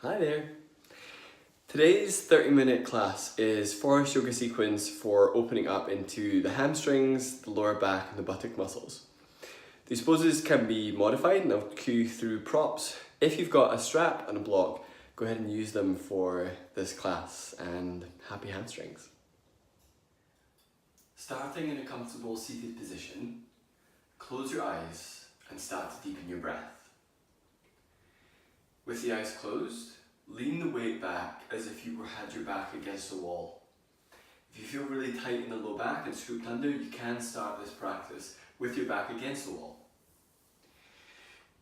Hi there. Today's 30-minute class is Forrest yoga sequence for opening up into the hamstrings, the lower back and the buttock muscles. These poses can be modified and I'll cue through props. If you've got a strap and a block, go ahead and use them for this class, and happy hamstrings. Starting in a comfortable seated position, close your eyes and start to deepen your breath. With the eyes closed, lean the weight back as if you had your back against the wall. If you feel really tight in the low back and scooped under, you can start this practice with your back against the wall.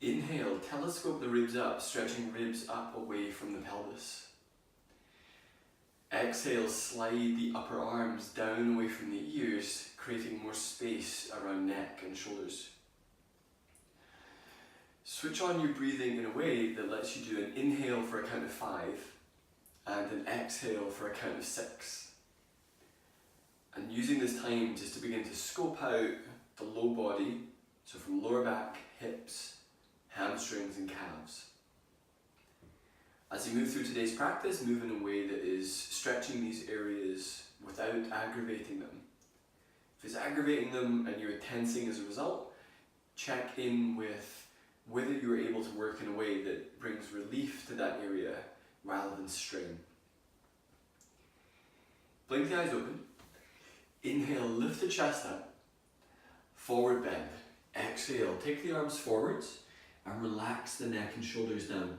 Inhale, telescope the ribs up, stretching ribs up away from the pelvis. Exhale, slide the upper arms down away from the ears, creating more space around neck and shoulders. Switch on your breathing in a way that lets you do an inhale for a count of 5 and an exhale for a count of 6. And using this time just to begin to scope out the low body, so from lower back, hips, hamstrings and calves. As you move through today's practice, move in a way that is stretching these areas without aggravating them. If it's aggravating them and you're tensing as a result, check in with whether you're able to work in a way that brings relief to that area rather than strain. Blink the eyes open. Inhale, lift the chest up. Forward bend. Exhale, take the arms forwards and relax the neck and shoulders down.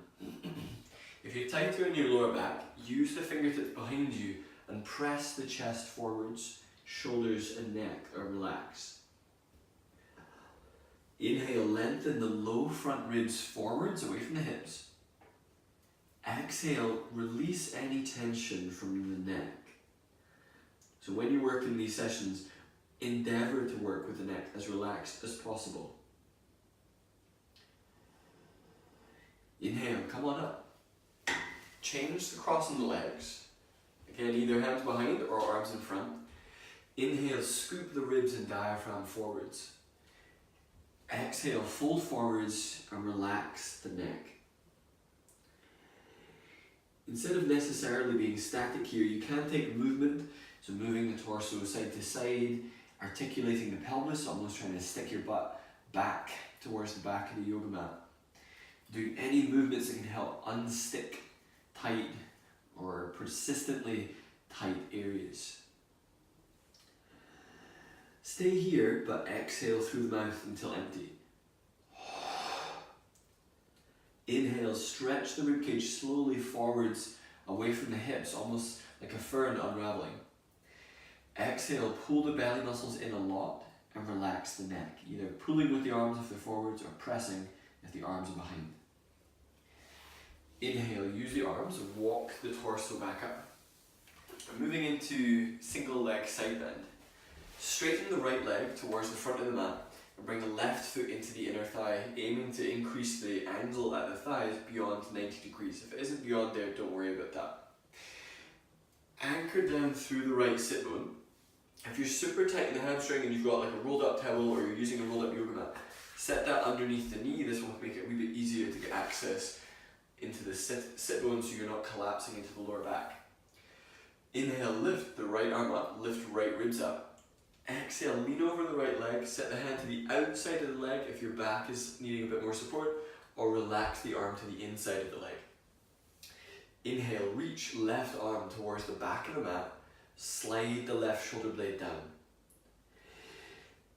If you're tighter in your lower back, use the fingertips behind you and press the chest forwards, shoulders and neck are relaxed. Inhale, lengthen the low front ribs forwards away from the hips. Exhale, release any tension from the neck. So when you work in these sessions, endeavour to work with the neck as relaxed as possible. Inhale, come on up. Change the cross on the legs. Again, either hands behind or arms in front. Inhale, scoop the ribs and diaphragm forwards. Exhale, fold forwards and relax the neck. Instead of necessarily being static here, you can take movement, so moving the torso side to side, articulating the pelvis, almost trying to stick your butt back towards the back of the yoga mat. Doing any movements that can help unstick tight or persistently tight areas. Stay here, but exhale through the mouth until empty. Inhale, stretch the ribcage slowly forwards away from the hips, almost like a fern unraveling. Exhale, pull the belly muscles in a lot and relax the neck, either pulling with the arms if they're forwards or pressing if the arms are behind. Inhale, use the arms and walk the torso back up. We're moving into single leg side bend. Straighten the right leg towards the front of the mat and bring the left foot into the inner thigh, aiming to increase the angle at the thighs beyond 90 degrees. If it isn't beyond there, don't worry about that. Anchor down through the right sit bone. If you're super tight in the hamstring and you've got like a rolled up towel or you're using a rolled up yoga mat, set that underneath the knee. This will make it a wee bit easier to get access into the sit bone so you're not collapsing into the lower back. Inhale, lift the right arm up, lift right ribs up. Exhale, lean over the right leg, set the hand to the outside of the leg if your back is needing a bit more support, or relax the arm to the inside of the leg. Inhale, reach left arm towards the back of the mat, slide the left shoulder blade down.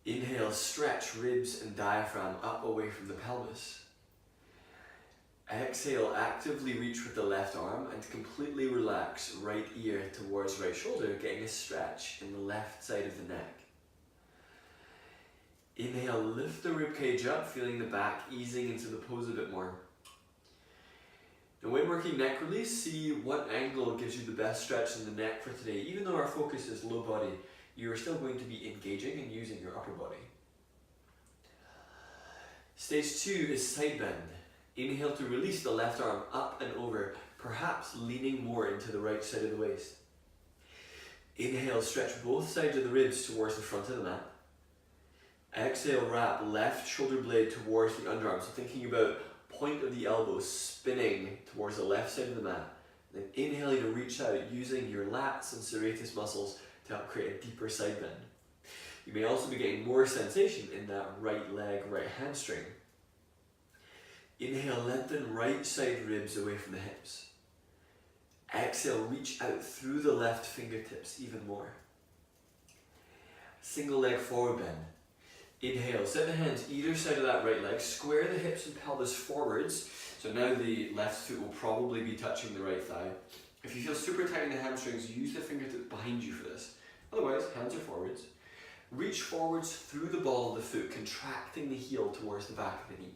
Inhale, stretch ribs and diaphragm up away from the pelvis. Exhale, actively reach with the left arm and completely relax right ear towards right shoulder, getting a stretch in the left side of the neck. Inhale, lift the ribcage up, feeling the back easing into the pose a bit more. Now when working neck release, see what angle gives you the best stretch in the neck for today. Even though our focus is low body, you are still going to be engaging and using your upper body. Stage 2 is side bend. Inhale to release the left arm up and over, perhaps leaning more into the right side of the waist. Inhale, stretch both sides of the ribs towards the front of the mat. Exhale, wrap left shoulder blade towards the underarm. So thinking about point of the elbow spinning towards the left side of the mat. Then inhaling to reach out using your lats and serratus muscles to help create a deeper side bend. You may also be getting more sensation in that right leg, right hamstring. Inhale, lengthen right side ribs away from the hips. Exhale, reach out through the left fingertips even more. Single leg forward bend. Inhale, set the hands either side of that right leg, square the hips and pelvis forwards. So now the left foot will probably be touching the right thigh. If you feel super tight in the hamstrings, use the fingertips behind you for this. Otherwise, hands are forwards. Reach forwards through the ball of the foot, contracting the heel towards the back of the knee.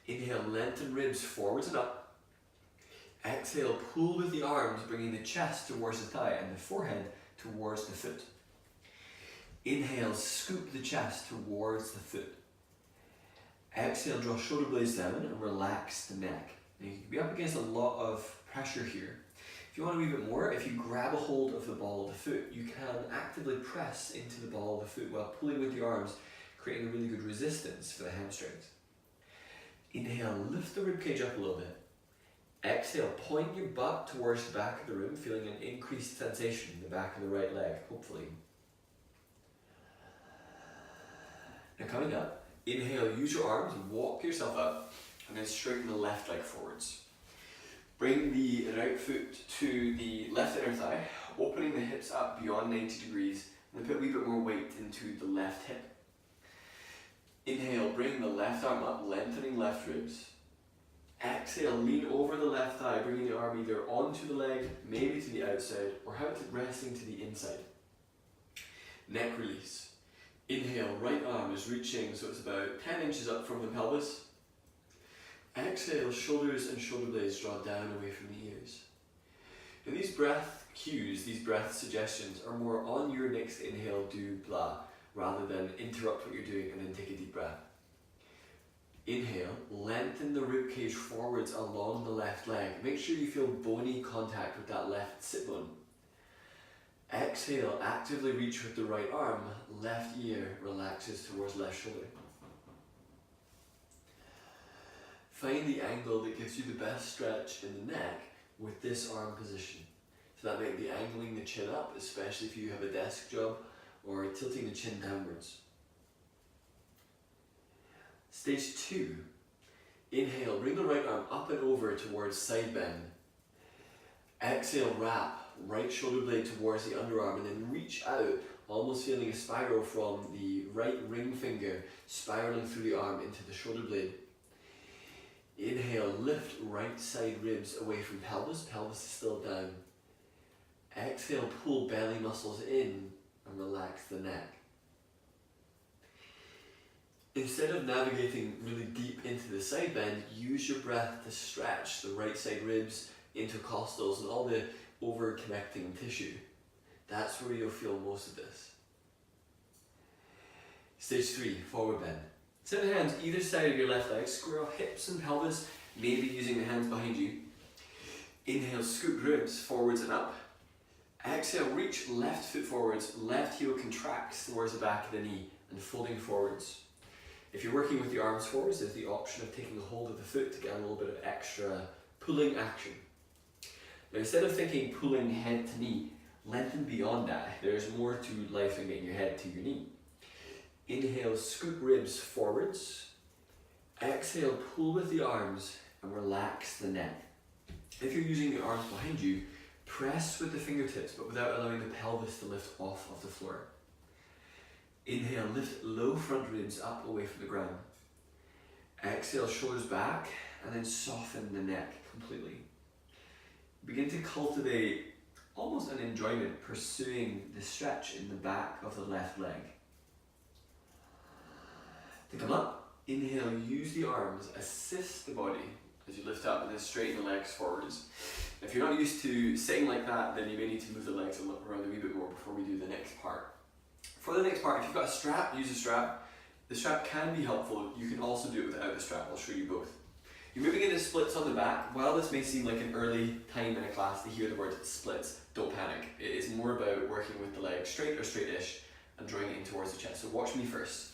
Inhale, lengthen ribs forwards and up. Exhale, pull with the arms, bringing the chest towards the thigh and the forehead towards the foot. Inhale, scoop the chest towards the foot. Exhale, draw shoulder blades down and relax the neck. Now you can be up against a lot of pressure here. If you want a wee bit more, if you grab a hold of the ball of the foot, you can actively press into the ball of the foot while pulling with the arms, creating a really good resistance for the hamstrings. Inhale, lift the ribcage up a little bit. Exhale, point your butt towards the back of the room, feeling an increased sensation in the back of the right leg, hopefully. Now coming up, inhale, use your arms, walk yourself up, and then straighten the left leg forwards. Bring the right foot to the left inner thigh, opening the hips up beyond 90 degrees, and then put a wee bit more weight into the left hip. Inhale, bring the left arm up, lengthening left ribs. Exhale, lean over the left thigh, bringing the arm either onto the leg, maybe to the outside, or have it resting to the inside. Neck release. Inhale, right arm is reaching, so it's about 10 inches up from the pelvis. Exhale, shoulders and shoulder blades draw down away from the ears. Now these breath cues, these breath suggestions are more on your next inhale, do blah, rather than interrupt what you're doing and then take a deep breath. Inhale, lengthen the ribcage forwards along the left leg. Make sure you feel bony contact with that left sit bone. Exhale, actively reach with the right arm, left ear relaxes towards left shoulder. Find the angle that gives you the best stretch in the neck with this arm position. So that might be angling the chin up, especially if you have a desk job, or tilting the chin downwards. Stage 2. Inhale, bring the right arm up and over towards side bend. Exhale, wrap right shoulder blade towards the underarm and then reach out, almost feeling a spiral from the right ring finger spiraling through the arm into the shoulder blade. Inhale, lift right side ribs away from pelvis, pelvis is still down. Exhale, pull belly muscles in and relax the neck. Instead of navigating really deep into the side bend, use your breath to stretch the right side ribs, intercostals and all the over-connecting tissue. That's where you'll feel most of this. Stage 3, forward bend. Set the hands either side of your left leg, square off hips and pelvis, maybe using the hands behind you. Inhale, scoop ribs forwards and up. Exhale, reach left foot forwards, left heel contracts towards the back of the knee and folding forwards. If you're working with the arms forwards, there's the option of taking a hold of the foot to get a little bit of extra pulling action. Now instead of thinking pulling head to knee, lengthen beyond that. There's more to life than getting your head to your knee. Inhale, scoop ribs forwards. Exhale, pull with the arms and relax the neck. If you're using the arms behind you, press with the fingertips but without allowing the pelvis to lift off of the floor. Inhale, lift low front ribs up away from the ground. Exhale, shoulders back and then soften the neck completely. Begin to cultivate almost an enjoyment pursuing the stretch in the back of the left leg. To come up, inhale, use the arms, assist the body as you lift up and then straighten the legs forwards. If you're not used to sitting like that, then you may need to move the legs around a wee bit more before we do the next part. For the next part, if you've got a strap, use a strap. The strap can be helpful. You can also do it without the strap. I'll show you both. You're moving into splits on the back. While this may seem like an early time in a class to hear the word splits, don't panic. It is more about working with the leg straight or straight-ish and drawing it in towards the chest. So watch me first.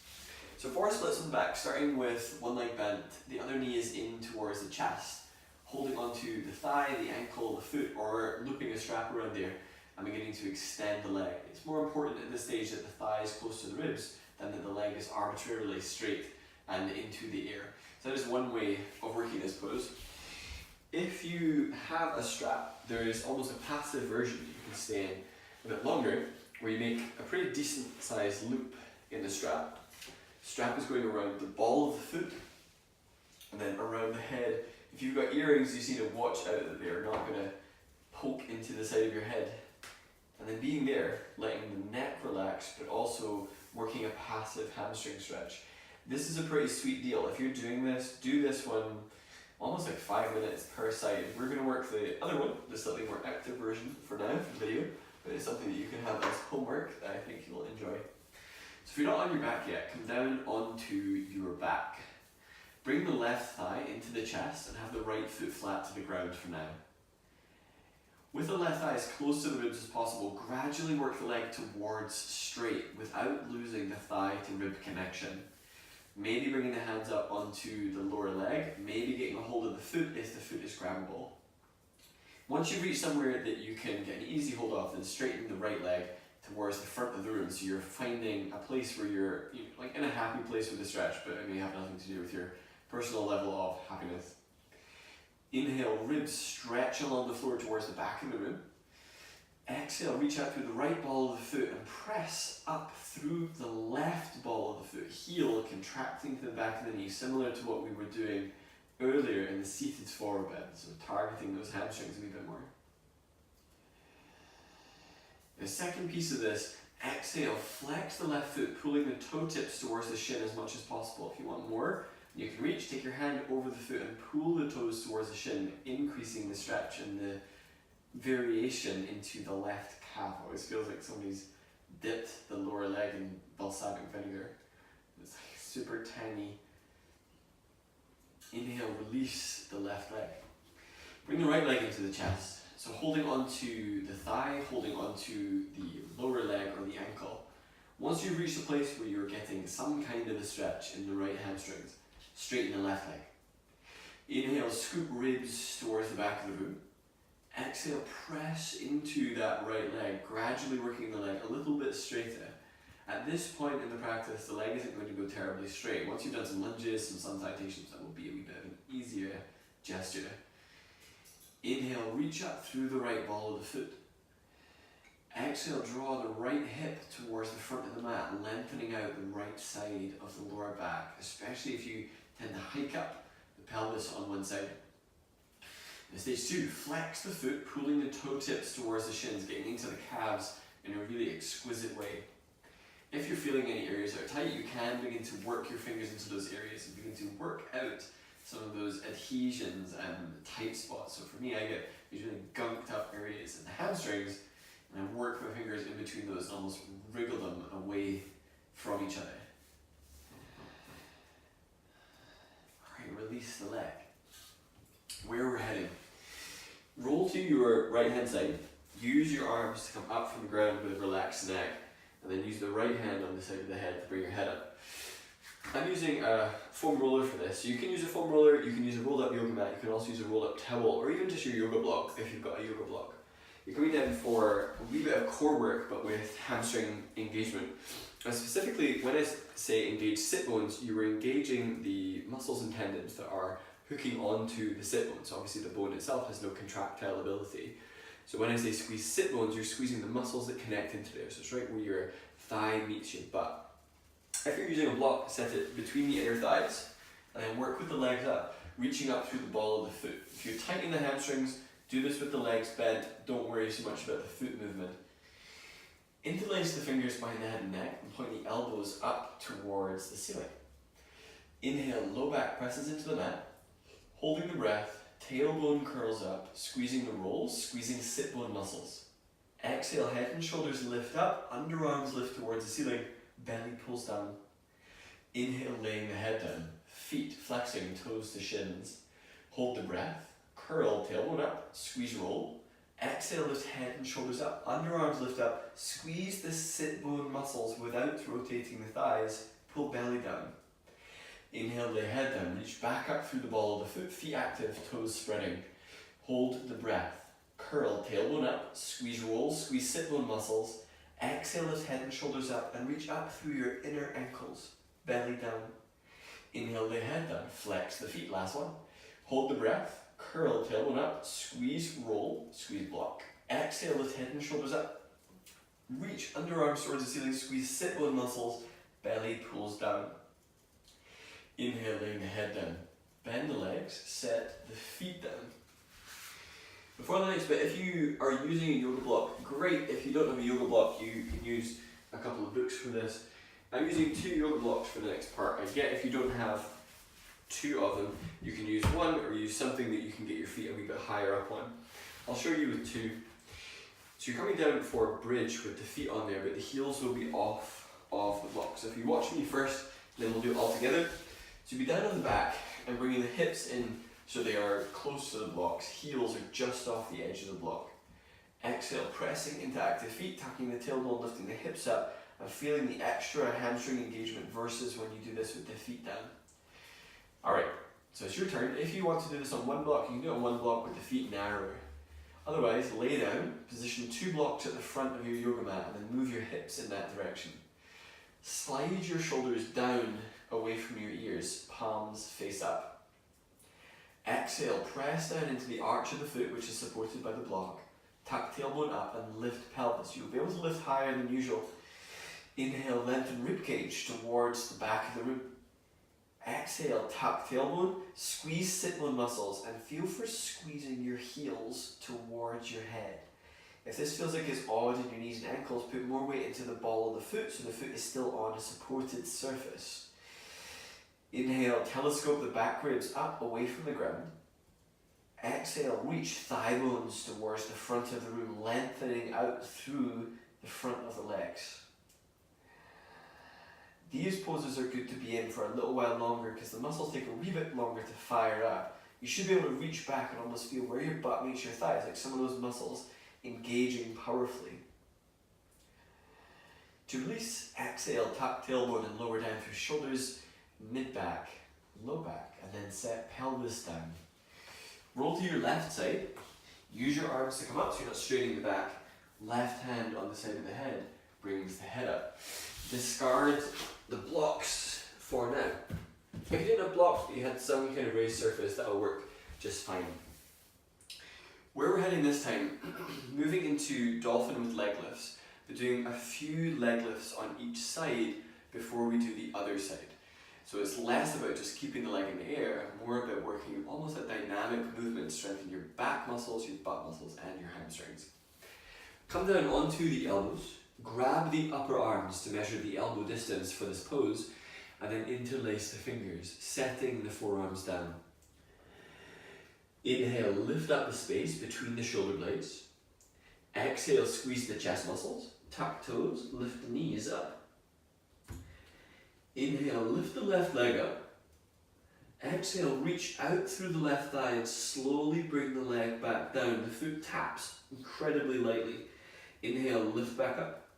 So So Forrest splits on the back, starting with one leg bent, the other knee is in towards the chest, holding onto the thigh, the ankle, the foot, or looping a strap around there and beginning to extend the leg. It's more important at this stage that the thigh is close to the ribs than that the leg is arbitrarily straight and into the air. So that is one way of working this pose. If you have a strap, there is almost a passive version that you can stay in a bit longer, where you make a pretty decent sized loop in the strap. Strap is going around the ball of the foot and then around the head. If you've got earrings, you need to watch out that they're not going to poke into the side of your head. And then being there, letting the neck relax, but also working a passive hamstring stretch. This is a pretty sweet deal. If you're doing this, do this one almost like 5 minutes per side. We're going to work the other one, the slightly more active version for now, for the video, but it's something that you can have as homework that I think you'll enjoy. So if you're not on your back yet, come down onto your back. Bring the left thigh into the chest and have the right foot flat to the ground for now. With the left thigh as close to the ribs as possible, gradually work the leg towards straight without losing the thigh to rib connection. Maybe bringing the hands up onto the lower leg, maybe getting a hold of the foot if the foot is grabbable. Once you reach somewhere that you can get an easy hold of, then straighten the right leg towards the front of the room, so you're finding a place where you're like in a happy place with the stretch, but it may have nothing to do with your personal level of happiness. Inhale, ribs stretch along the floor towards the back of the room. Exhale, reach out through the right ball of the foot and press up through the left ball of the foot. Heel contracting to the back of the knee, similar to what we were doing earlier in the seated forward bend, so targeting those hamstrings a wee bit more. The second piece of this, exhale, flex the left foot, pulling the toe tips towards the shin as much as possible. If you want more, you can reach, take your hand over the foot and pull the toes towards the shin, increasing the stretch and the variation into the left calf. Always feels like somebody's dipped the lower leg in balsamic vinegar. It's like super tiny. Inhale, release the left leg. Bring the right leg into the chest. So holding onto the thigh, holding onto the lower leg or the ankle. Once you've reached a place where you're getting some kind of a stretch in the right hamstrings, straighten the left leg. Inhale, scoop ribs towards the back of the room. Exhale, press into that right leg, gradually working the leg a little bit straighter. At this point in the practice, the leg isn't going to go terribly straight. Once you've done some lunges, some sun salutations, that will be a wee bit of an easier gesture. Inhale, reach up through the right ball of the foot. Exhale, draw the right hip towards the front of the mat, lengthening out the right side of the lower back, especially if you tend to hike up the pelvis on one side. In stage 2, flex the foot, pulling the toe tips towards the shins, getting into the calves in a really exquisite way. If you're feeling any areas that are tight, you can begin to work your fingers into those areas and begin to work out some of those adhesions and tight spots. So for me, I get these really gunked up areas in the hamstrings, and I work my fingers in between those and almost wriggle them away from each other. Alright, release the leg. Where we're heading. Roll to your right hand side. Use your arms to come up from the ground with a relaxed neck, and then use the right hand on the side of the head to bring your head up. I'm using a foam roller for this. You can use a foam roller, you can use a rolled up yoga mat, you can also use a rolled up towel, or even just your yoga block if you've got a yoga block. You're coming down for a wee bit of core work, but with hamstring engagement. And specifically, when I say engage sit bones, you are engaging the muscles and tendons that are hooking onto the sit bones. So obviously the bone itself has no contractile ability. So when I say squeeze sit bones, you're squeezing the muscles that connect into there. So it's right where your thigh meets your butt. If you're using a block, set it between the inner thighs, and then work with the legs up, reaching up through the ball of the foot. If you're tightening the hamstrings, do this with the legs bent. Don't worry so much about the foot movement. Interlace the fingers behind the head and neck and point the elbows up towards the ceiling. Inhale, low back presses into the mat. Holding the breath, tailbone curls up, squeezing the rolls, squeezing sit bone muscles. Exhale, head and shoulders lift up, underarms lift towards the ceiling, belly pulls down. Inhale, laying the head down, feet flexing, toes to shins. Hold the breath, curl, tailbone up, squeeze roll. Exhale, lift head and shoulders up, underarms lift up, squeeze the sit bone muscles without rotating the thighs, pull belly down. Inhale, lay head down, reach back up through the ball of the foot, feet active, toes spreading. Hold the breath. Curl, tailbone up, squeeze roll, squeeze sit bone muscles. Exhale, lift head and shoulders up and reach up through your inner ankles, belly down. Inhale, lay head down, flex the feet, last one. Hold the breath, curl, tailbone up, squeeze, roll, squeeze, block. Exhale, lift head and shoulders up. Reach underarms towards the ceiling, squeeze sit bone muscles, belly pulls down. Inhale, laying the head down. Bend the legs, set the feet down. Before the next bit, if you are using a yoga block, great. If you don't have a yoga block, you can use a couple of books for this. I'm using 2 yoga blocks for the next part. I get if you don't have 2 of them, you can use one or use something that you can get your feet a wee bit higher up on. I'll show you with 2. So you're coming down for a bridge with the feet on there, but the heels will be off of the block. So if you watch me first, then we'll do it all together. So you'll be down on the back and bringing the hips in so they are close to the blocks. Heels are just off the edge of the block. Exhale, pressing into active feet, tucking the tailbone, lifting the hips up, and feeling the extra hamstring engagement versus when you do this with the feet down. Alright, so it's your turn. If you want to do this on one block, you can do it on one block with the feet narrower. Otherwise, lay down, position 2 blocks at the front of your yoga mat, and then move your hips in that direction. Slide your shoulders down away from your ears, palms face up. Exhale, press down into the arch of the foot, which is supported by the block. Tuck tailbone up and lift pelvis. You'll be able to lift higher than usual. Inhale, lengthen ribcage towards the back of the room. Exhale, tuck tailbone, squeeze sit bone muscles, and feel for squeezing your heels towards your head. If this feels like it's odd in your knees and ankles, put more weight into the ball of the foot so the foot is still on a supported surface. Inhale, telescope the back ribs up away from the ground. Exhale, reach thigh bones towards the front of the room, lengthening out through the front of the legs. These poses are good to be in for a little while longer because the muscles take a wee bit longer to fire up. You should be able to reach back and almost feel where your butt meets your thighs, like some of those muscles engaging powerfully. To release, exhale, tuck tailbone and lower down through shoulders, mid-back, low back, and then set pelvis down. Roll to your left side. Use your arms to come up so you're not straining the back. Left hand on the side of the head brings the head up. Discard the blocks for now. If you didn't have blocks but you had some kind of raised surface, that'll work just fine. Where we're heading this time, moving into Dolphin with leg lifts, but doing a few leg lifts on each side before we do the other side. So it's less about just keeping the leg in the air, and more about working almost a dynamic movement to strengthen your back muscles, your butt muscles, and your hamstrings. Come down onto the elbows, grab the upper arms to measure the elbow distance for this pose, and then interlace the fingers, setting the forearms down. Inhale, lift up the space between the shoulder blades. Exhale, squeeze the chest muscles, tuck toes, lift the knees up. Inhale, lift the left leg up. Exhale, reach out through the left thigh and slowly bring the leg back down. The foot taps incredibly lightly. Inhale, lift back up.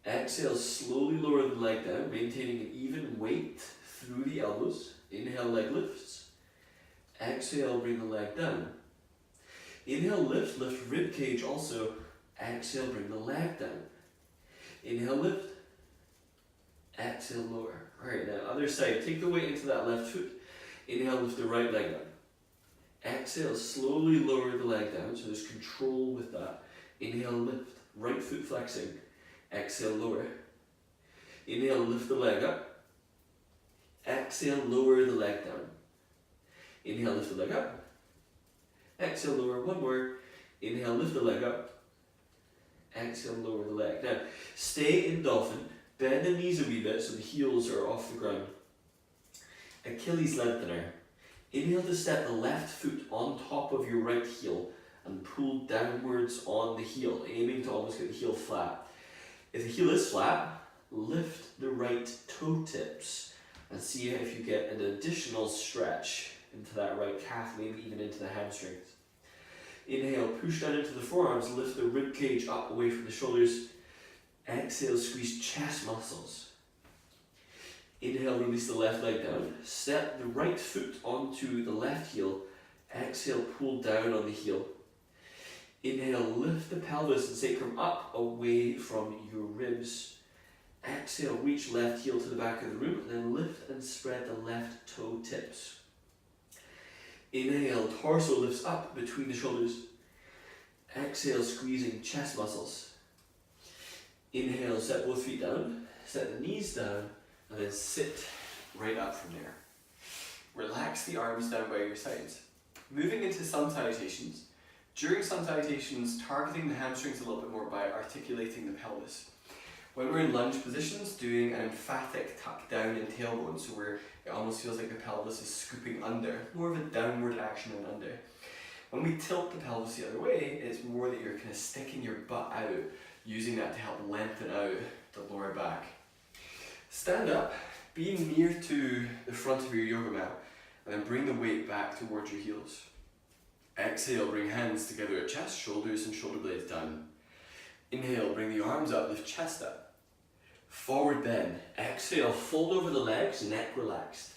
Exhale, slowly lower the leg down, maintaining an even weight through the elbows. Inhale, leg lifts. Exhale, bring the leg down. Inhale, lift rib cage also. Exhale, bring the leg down. Inhale, lift. Exhale, lower. Alright, now other side. Take the weight into that left foot. Inhale, lift the right leg down. Exhale, slowly lower the leg down, so there's control with that. Inhale, lift. Right foot flexing. Exhale, lower. Inhale, lift the leg up. Exhale, lower the leg down. Inhale, lift the leg up. Exhale, lower. One more. Inhale, lift the leg up. Exhale, lower the leg. Now, stay in Dolphin. Bend the knees a wee bit so the heels are off the ground. Achilles lengthener. Inhale to step the left foot on top of your right heel and pull downwards on the heel, aiming to almost get the heel flat. If the heel is flat, lift the right toe tips and see if you get an additional stretch into that right calf, maybe even into the hamstrings. Inhale, push down into the forearms, lift the rib cage up away from the shoulders. Exhale, squeeze chest muscles. Inhale, release the left leg down. Step the right foot onto the left heel. Exhale, pull down on the heel. Inhale, lift the pelvis and sacrum up away from your ribs. Exhale, reach left heel to the back of the room, and then lift and spread the left toe tips. Inhale, torso lifts up between the shoulders. Exhale, squeezing chest muscles. Inhale, set both feet down, set the knees down, and then sit right up from there. Relax the arms down by your sides. Moving into sun salutations. During sun salutations, targeting the hamstrings a little bit more by articulating the pelvis. When we're in lunge positions, doing an emphatic tuck down in tailbone, so where it almost feels like the pelvis is scooping under, more of a downward action and under. When we tilt the pelvis the other way, it's more that you're kind of sticking your butt out, using that to help lengthen out the lower back. Stand up, be near to the front of your yoga mat, and then bring the weight back towards your heels. Exhale, bring hands together at chest, shoulders and shoulder blades down. Inhale, bring the arms up, lift chest up. Forward bend. Exhale, fold over the legs, neck relaxed.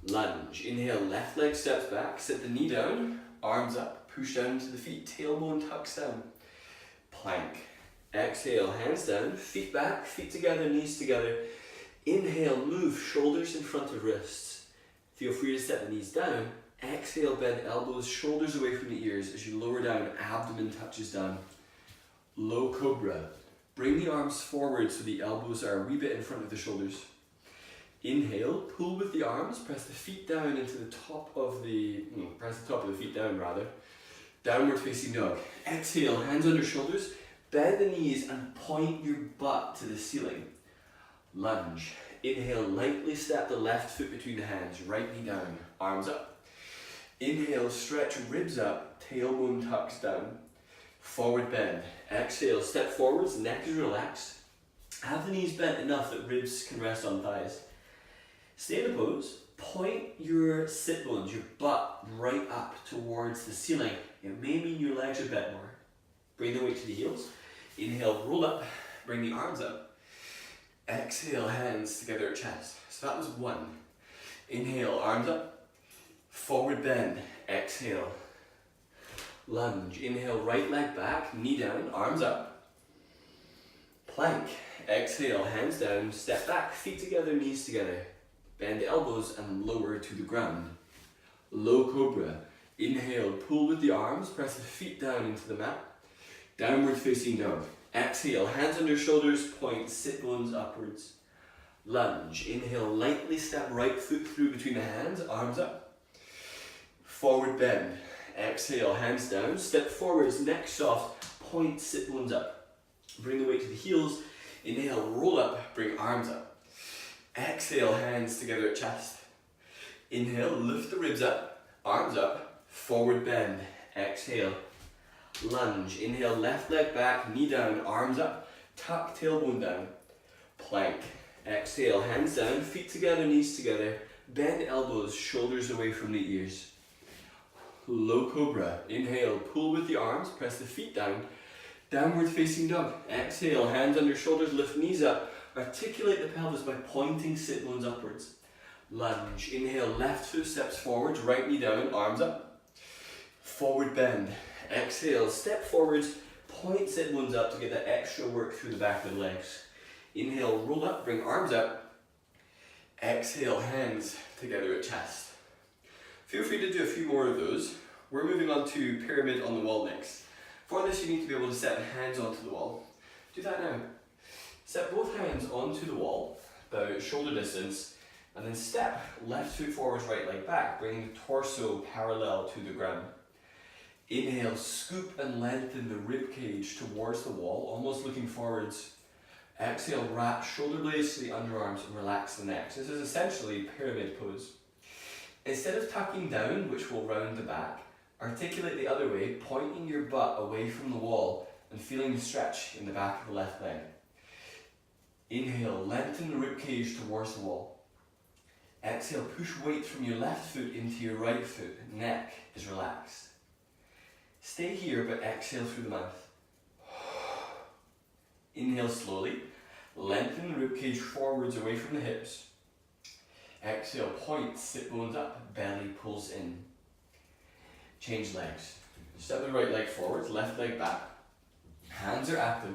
Lunge. Inhale, left leg steps back, sit the knee down, arms up, push down to the feet, tailbone tucks down. Plank. Exhale, hands down, feet back, feet together, knees together. Inhale, move shoulders in front of wrists. Feel free to set the knees down. Exhale, bend elbows, shoulders away from the ears. As you lower down, abdomen touches down. Low Cobra. Bring the arms forward so the elbows are a wee bit in front of the shoulders. Inhale, pull with the arms, press the feet down into the top of the, press the top of the feet down rather. Downward facing dog. Exhale, hands under shoulders, bend the knees and point your butt to the ceiling. Lunge. Inhale, lightly step the left foot between the hands, right knee down, arms up. Inhale, stretch ribs up, tailbone tucks down. Forward bend. Exhale, step forwards, neck is relaxed. Have the knees bent enough that ribs can rest on thighs. Stay in the pose. Point your sit bones, your butt, right up towards the ceiling. It may mean your legs are bent more. Bring the weight to the heels. Inhale, roll up, bring the arms up. Exhale, hands together at chest. So that was one. Inhale, arms up. Forward bend. Exhale. Lunge. Inhale, right leg back, knee down, arms up. Plank. Exhale, hands down, step back, feet together, knees together. Bend the elbows and lower to the ground. Low Cobra. Inhale, pull with the arms, press the feet down into the mat. Downward facing dog. Exhale, hands under shoulders, point sit bones upwards. Lunge. Inhale, lightly step right foot through between the hands, arms up. Forward bend. Exhale, hands down, step forwards, neck soft, point sit bones up. Bring the weight to the heels. Inhale, roll up, bring arms up. Exhale, hands together at chest. Inhale, lift the ribs up, arms up, forward bend. Exhale, lunge. Inhale, left leg back, knee down, arms up, tuck tailbone down. Plank. Exhale, hands down, feet together, knees together. Bend elbows, shoulders away from the ears. Low Cobra. Inhale, pull with the arms, press the feet down. Downward facing dog. Exhale, hands under shoulders, lift knees up. Articulate the pelvis by pointing sit bones upwards. Lunge. Inhale, left foot steps forwards, right knee down, arms up. Forward bend. Exhale, step forwards, point sit bones up to get that extra work through the back of the legs. Inhale, roll up, bring arms up. Exhale, hands together at chest. Feel free to do a few more of those. We're moving on to pyramid on the wall next. For this, you need to be able to set hands onto the wall. Do that now. Set both hands onto the wall, about shoulder distance, and then step left foot forwards, right leg back, bringing the torso parallel to the ground. Inhale, scoop and lengthen the rib cage towards the wall, almost looking forwards. Exhale, wrap shoulder blades to the underarms and relax the neck. So this is essentially pyramid pose. Instead of tucking down, which will round the back, articulate the other way, pointing your butt away from the wall and feeling the stretch in the back of the left leg. Inhale, lengthen the rib cage towards the wall. Exhale, push weight from your left foot into your right foot. Neck is relaxed. Stay here, but exhale through the mouth. Inhale slowly. Lengthen the rib cage forwards away from the hips. Exhale, point, sit bones up, belly pulls in. Change legs. Step the right leg forwards, left leg back. Hands are active.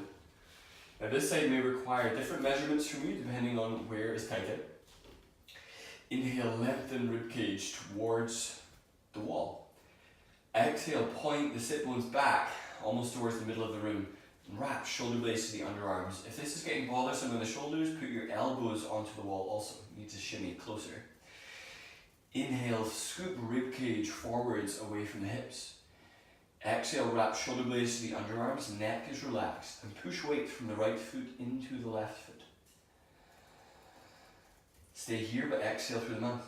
Now this side may require different measurements from you depending on where is tighter. Inhale, lengthen rib cage towards the wall. Exhale, point the sit bones back, almost towards the middle of the room. And wrap shoulder blades to the underarms. If this is getting bothersome in the shoulders, put your elbows onto the wall also. You need to shimmy closer. Inhale, scoop rib cage forwards away from the hips. Exhale, wrap shoulder blades to the underarms, neck is relaxed, and push weight from the right foot into the left foot. Stay here, but exhale through the mouth.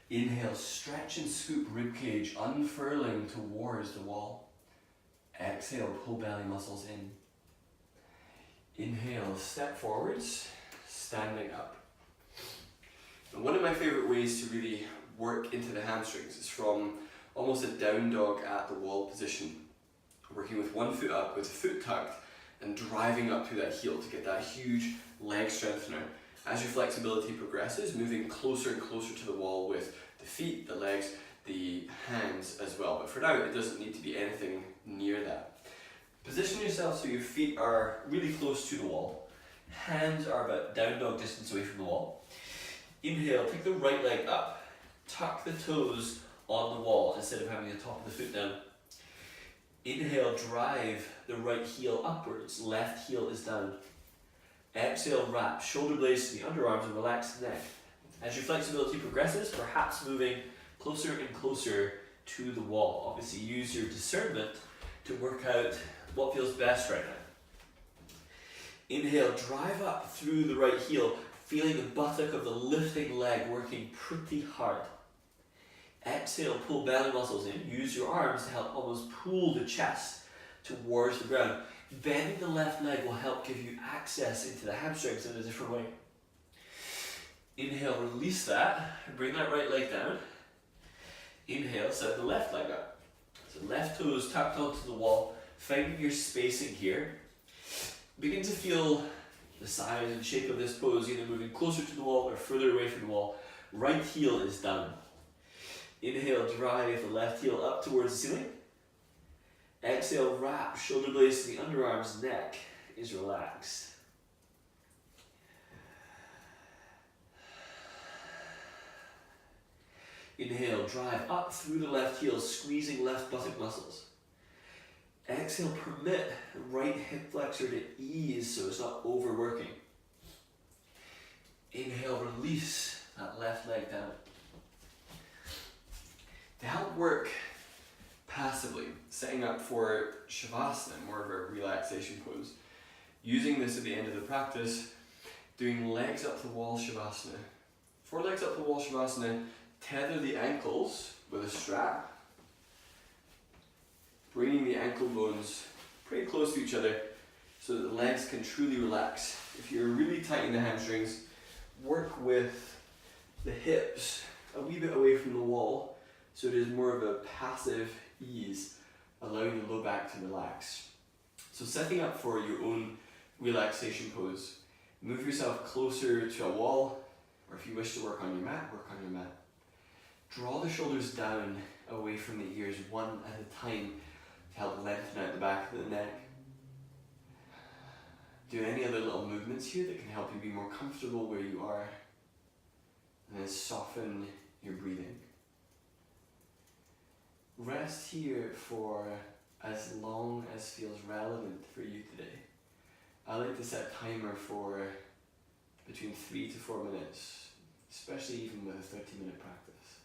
Inhale, stretch and scoop rib cage, unfurling towards the wall. Exhale, pull belly muscles in. Inhale, step forwards, standing up. And one of my favorite ways to really work into the hamstrings is from almost a down dog at the wall position. Working with one foot up, with the foot tucked, and driving up through that heel to get that huge leg strengthener. As your flexibility progresses, moving closer and closer to the wall with the feet, the legs, the hands as well. But for now, it doesn't need to be anything near that. Position yourself so your feet are really close to the wall. Hands are about down dog distance away from the wall. Inhale, take the right leg up. Tuck the toes on the wall instead of having the top of the foot down. Inhale, drive the right heel upwards. Left heel is down. Exhale, wrap shoulder blades to the underarms and relax the neck. As your flexibility progresses, perhaps moving closer and closer to the wall. Obviously, use your discernment to work out what feels best right now. Inhale, drive up through the right heel, feeling the buttock of the lifting leg working pretty hard. Exhale, pull belly muscles in. Use your arms to help almost pull the chest towards the ground. Bending the left leg will help give you access into the hamstrings in a different way. Inhale, release that, and bring that right leg down. Inhale, set the left leg up. So left toes tucked onto the wall, finding your spacing here. Begin to feel the size and shape of this pose, either moving closer to the wall or further away from the wall. Right heel is down. Inhale, drive the left heel up towards the ceiling. Exhale, wrap shoulder blades to the underarms, neck is relaxed. Inhale, drive up through the left heel, squeezing left buttock muscles. Exhale, permit right hip flexor to ease so it's not overworking. Inhale, release that left leg down. To help work passively, setting up for Shavasana, more of a relaxation pose. Using this at the end of the practice, doing legs up the wall Shavasana. For legs up the wall Shavasana, tether the ankles with a strap, bringing the ankle bones pretty close to each other so that the legs can truly relax. If you're really tight in the hamstrings, work with the hips a wee bit away from the wall so it is more of a passive ease, allowing the low back to relax. So setting up for your own relaxation pose, move yourself closer to a wall, or if you wish to work on your mat, work on your mat. Draw the shoulders down away from the ears one at a time to help lengthen out the back of the neck. Do any other little movements here that can help you be more comfortable where you are, and then soften your breathing. Rest here for as long as feels relevant for you today. I like to set a timer for between 3 to 4 minutes, especially even with a 30-minute practice.